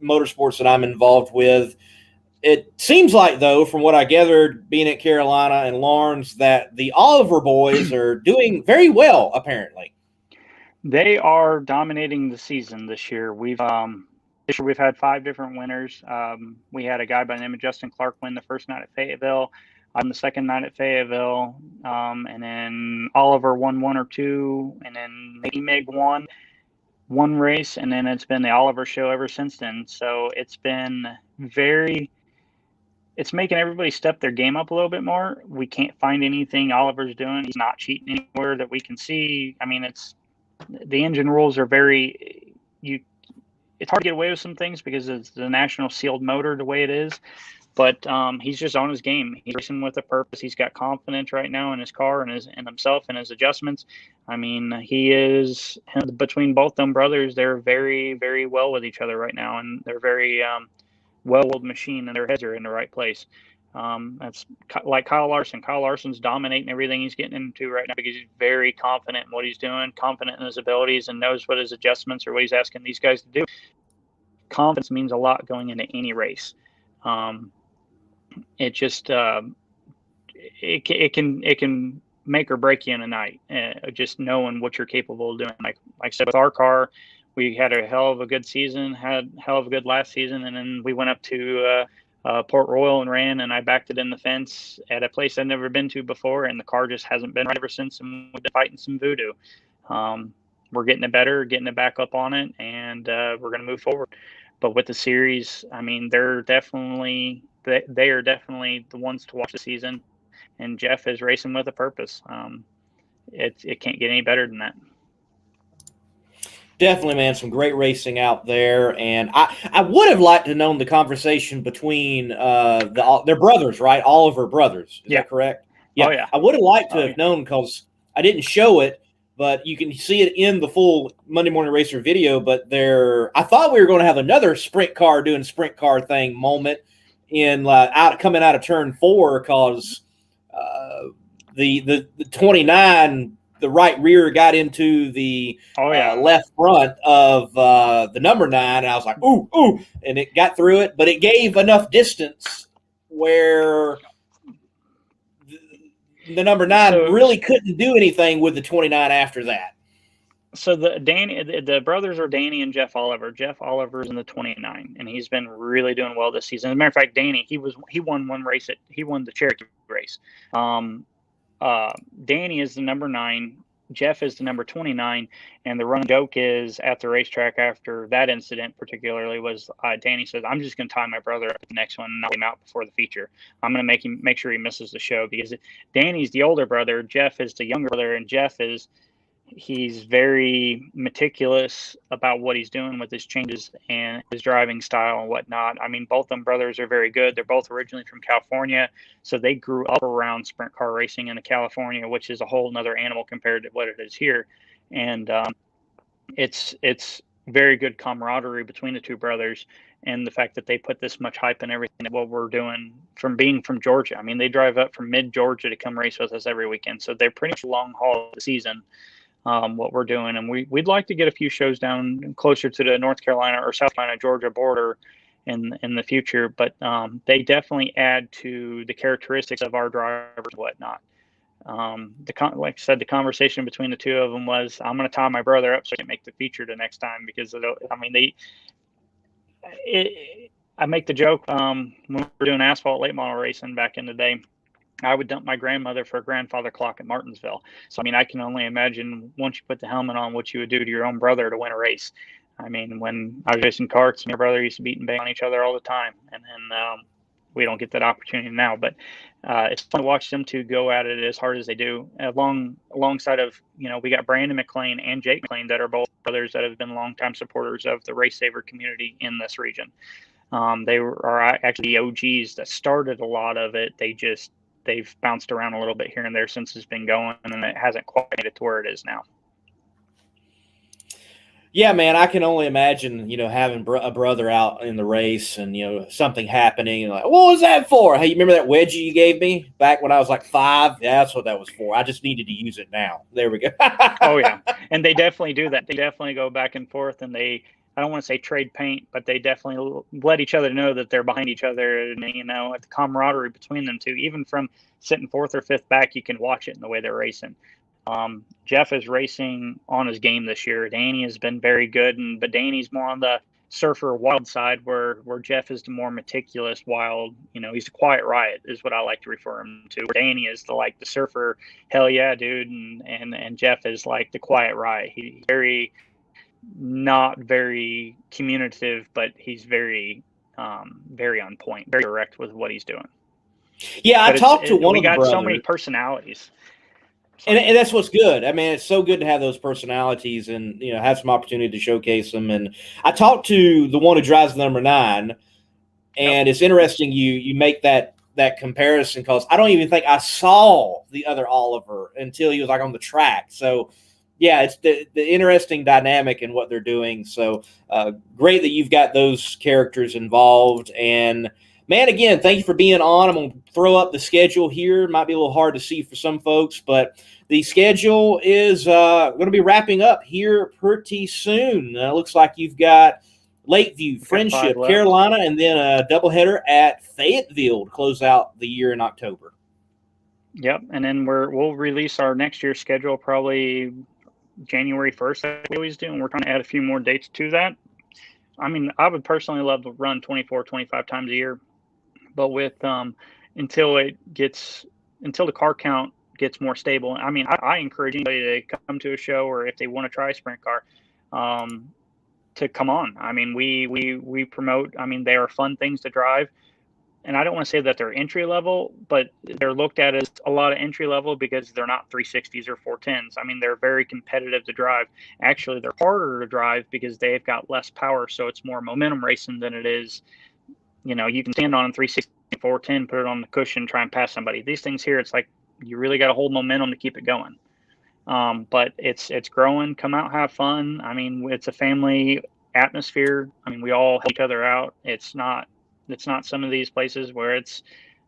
motorsports that I'm involved with. It seems like, though, from what I gathered being at Carolina and Lawrence, that the Oliver boys are doing very well, apparently. They are dominating the season this year. This year we've had 5 different winners. We had a guy by the name of Justin Clark win the first night at Fayetteville. On the second night at Fayetteville, and then Oliver won 1 or 2, and then maybe Meg won one race, and then it's been the Oliver show ever since then. So it's been it's making everybody step their game up a little bit more. We can't find anything Oliver's doing. He's not cheating anywhere that we can see. I mean, the engine rules are it's hard to get away with some things because it's the national sealed motor the way it is. But he's just on his game. He's racing with a purpose. He's got confidence right now in his car and himself and his adjustments. I mean, he is between both them brothers. They're very, very well with each other right now, and they're very well-oiled machine, and their heads are in the right place. That's like Kyle Larson. Kyle Larson's dominating everything he's getting into right now because he's very confident in what he's doing, confident in his abilities, and knows what his adjustments or what he's asking these guys to do. Confidence means a lot going into any race. It just it can make or break you in a night. Just knowing what you're capable of doing. Like I said, with our car, we had a hell of a good season, had hell of a good last season, and then we went up to Port Royal and ran, and I backed it in the fence at a place I'd never been to before, and the car just hasn't been right ever since, and we've been fighting some voodoo. We're getting it better, getting it back up on it, and we're going to move forward. But with the series, I mean, they are definitely the ones to watch the season, and Jeff is racing with a purpose. It can't get any better than that. Definitely, man, some great racing out there, and I would have liked to have known the conversation between their brothers, right? Oliver brothers, is that correct? Yeah. Oh, yeah. I would have liked to have known because I didn't show it, but you can see it in the full Monday Morning Racer video. But I thought we were going to have another sprint car doing sprint car thing moment in coming out of turn 4 because the 29. The right rear got into the left front of the number 9, and I was like, ooh, and it got through it, but it gave enough distance where the number 9 really couldn't do anything with the 29 after that. So the brothers are Danny and Jeff Oliver. Jeff Oliver's in the 29, and he's been really doing well this season. As a matter of fact, Danny, he won one race he won the Cherokee race. Danny is the number 9. Jeff is the number 29, and the run joke is at the racetrack after that incident particularly was Danny says, I'm just going to tie my brother up at the next one and knock him out before the feature. I'm going to make sure he misses the show because Danny's the older brother, Jeff is the younger brother, and he's very meticulous about what he's doing with his changes and his driving style and whatnot. I mean, both them brothers are very good. They're both originally from California, so they grew up around sprint car racing in California, which is a whole nother animal compared to what it is here. And it's very good camaraderie between the two brothers, and the fact that they put this much hype in everything that what we're doing from being from Georgia. I mean, they drive up from mid-Georgia to come race with us every weekend, so they're pretty much long haul the season. What we're doing, and we'd like to get a few shows down closer to the North Carolina or South Carolina Georgia border in the future, but they definitely add to the characteristics of our drivers and whatnot. Like I said, the conversation between the two of them was, I'm going to tie my brother up so I can make the feature the next time because I make the joke when we were doing asphalt late model racing back in the day, I would dump my grandmother for a grandfather clock at Martinsville. So, I mean, I can only imagine once you put the helmet on what you would do to your own brother to win a race. I mean, when I was racing karts, my brother used to beat and bang on each other all the time. And then we don't get that opportunity now. But it's fun to watch them two go at it as hard as they do. Alongside of, we got Brandon McLean and Jake McLean that are both brothers that have been longtime supporters of the race saver community in this region. They are actually the OGs that started a lot of it. They've bounced around a little bit here and there since it's been going, and it hasn't quite made it to where it is now. Yeah, man, I can only imagine, having a brother out in the race and, something happening and like, what was that for? Hey, you remember that wedgie you gave me back when I was like 5? Yeah, that's what that was for. I just needed to use it now. There we go. Oh yeah, and they definitely do that. They definitely go back and forth, and I don't want to say trade paint, but they definitely let each other know that they're behind each other, and the camaraderie between them two. Even from sitting fourth or fifth back, you can watch it in the way they're racing. Jeff is racing on his game this year. Danny has been very good, but Danny's more on the surfer wild side, where Jeff is the more meticulous wild. He's a quiet riot is what I like to refer him to. Danny is the surfer, hell yeah, dude, and Jeff is like the quiet riot. He's not very communicative, but he's very very on point, very direct with what he's doing. Yeah, I talked to one of the brothers. We got so many personalities. And that's what's good. I mean, it's so good to have those personalities and, have some opportunity to showcase them. And I talked to the one who drives the number 9, and It's interesting you make that comparison, because I don't even think I saw the other Oliver until he was like on the track. So, yeah, it's the interesting dynamic in what they're doing. So great that you've got those characters involved. And man, again, thank you for being on. I'm going to throw up the schedule here. It might be a little hard to see for some folks, but the schedule is going to be wrapping up here pretty soon. Looks like you've got Lakeview, Friendship, Carolina, and then a doubleheader at Fayetteville to close out the year in October. Yep, and then we'll release our next year's schedule probably January 1st, like we always do, and we're trying to add a few more dates to that. I mean, I would personally love to run 24, 25 times a year. But with until the car count gets more stable, I mean, I encourage anybody to come to a show, or if they want to try a sprint car, to come on. I mean, we promote. I mean, they are fun things to drive, and I don't want to say that they're entry level, but they're looked at as a lot of entry level because they're not 360s or 410s. I mean, they're very competitive to drive. Actually, they're harder to drive because they've got less power, so it's more momentum racing than it is. You can stand on a 360, 410, put it on the cushion, try and pass somebody. These things here, it's like you really got to hold momentum to keep it going. But it's growing. Come out, have fun. I mean, it's a family atmosphere. I mean, we all help each other out. It's not some of these places where it's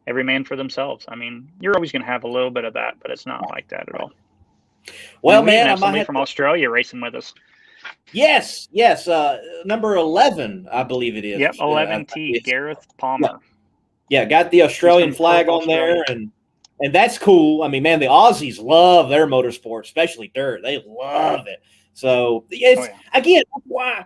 every man for themselves. I mean, you're always going to have a little bit of that, but it's not like that at all. Well, man, I somebody from Australia racing with us. Yes. Number 11, I believe it is. Yep, 11T, Gareth Palmer. Yeah, got the Australian flag on there, and that's cool. I mean, man, the Aussies love their motorsport, especially dirt. They love it. So, again, that's why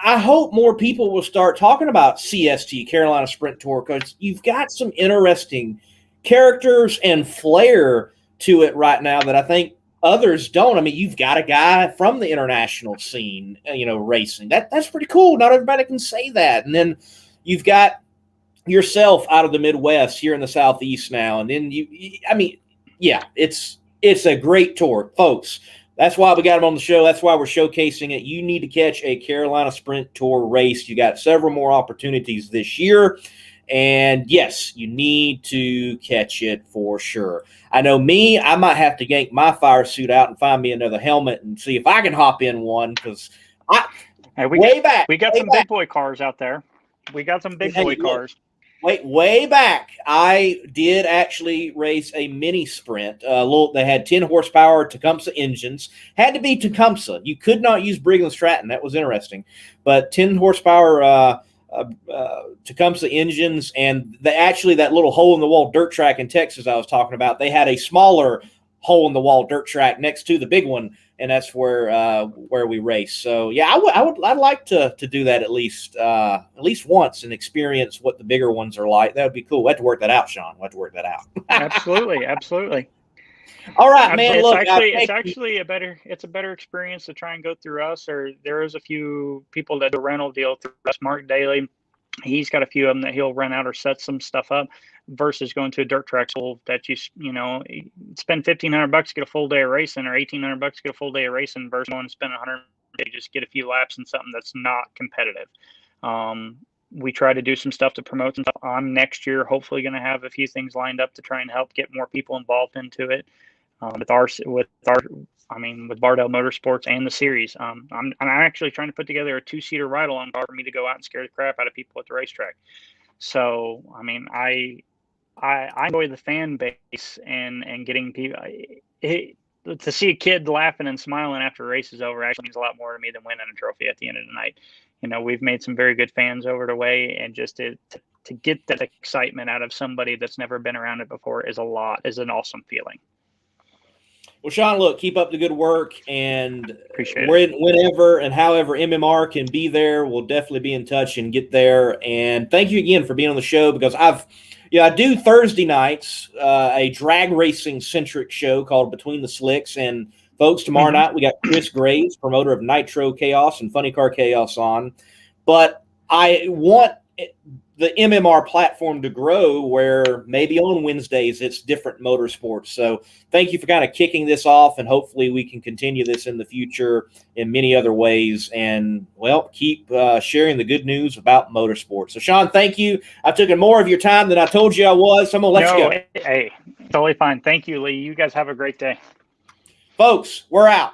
I hope more people will start talking about CST, Carolina Sprint Tour, because you've got some interesting characters and flair to it right now that I think others don't. I mean, you've got a guy from the international scene, racing. That's pretty cool. Not everybody can say that. And then you've got yourself out of the Midwest here in the Southeast now. And then it's a great tour, folks. That's why we got him on the show. That's why we're showcasing it. You need to catch a Carolina Sprint Tour race. You got several more opportunities this year. And yes, you need to catch it for sure. I know me, I might have to yank my fire suit out and find me another helmet and see if I can hop in one, because we got some big boy cars out there. We got some big boy cars. Way back, I did actually race a mini sprint. They had 10 horsepower Tecumseh engines. Had to be Tecumseh. You could not use Briggs & Stratton. That was interesting. But 10 horsepower Tecumseh engines, and that little hole-in-the-wall dirt track in Texas I was talking about, they had a smaller hole-in-the-wall dirt track next to the big one, and that's where we race. So yeah, I'd like to do that at least once and experience what the bigger ones are like. That would be cool. We'll have to work that out, Sean. We'll have to work that out. Absolutely. All right, man. It's actually a better experience to try and go through us. Or there is a few people that do a rental deal through us. Mark Daly, he's got a few of them that he'll rent out or set some stuff up, versus going to a dirt track school that you spend $1,500 to get a full day of racing, or $1,800 to get a full day of racing, versus going to spend $100 to just get a few laps in something that's not competitive. We try to do some stuff to promote some stuff. I'm next year hopefully going to have a few things lined up to try and help get more people involved into it. with Vardell Motorsports and the series. I'm actually trying to put together a 2-seater ride-along car for me to go out and scare the crap out of people at the racetrack. So, I mean, I enjoy the fan base and getting people. To see a kid laughing and smiling after a race is over actually means a lot more to me than winning a trophy at the end of the night. You know, we've made some very good fans over the way, and just to get that excitement out of somebody that's never been around it before is an awesome feeling. Well, Sean, look, keep up the good work, and Appreciate it. Whenever and however MMR can be there, we'll definitely be in touch and get there. And thank you again for being on the show, because I do Thursday nights, a drag racing centric show called Between the Slicks. And folks, tomorrow night we got Chris Graves, promoter of Nitro Chaos and Funny Car Chaos, on. But I want the MMR platform to grow, where maybe on Wednesdays it's different motorsports. So thank you for kind of kicking this off, and hopefully we can continue this in the future in many other ways, and keep sharing the good news about motorsports. So Sean, thank you. I've taken more of your time than I told you I was, so I'm gonna let you go. Hey, totally fine. Thank you, Lee. You guys have a great day. Folks, we're out.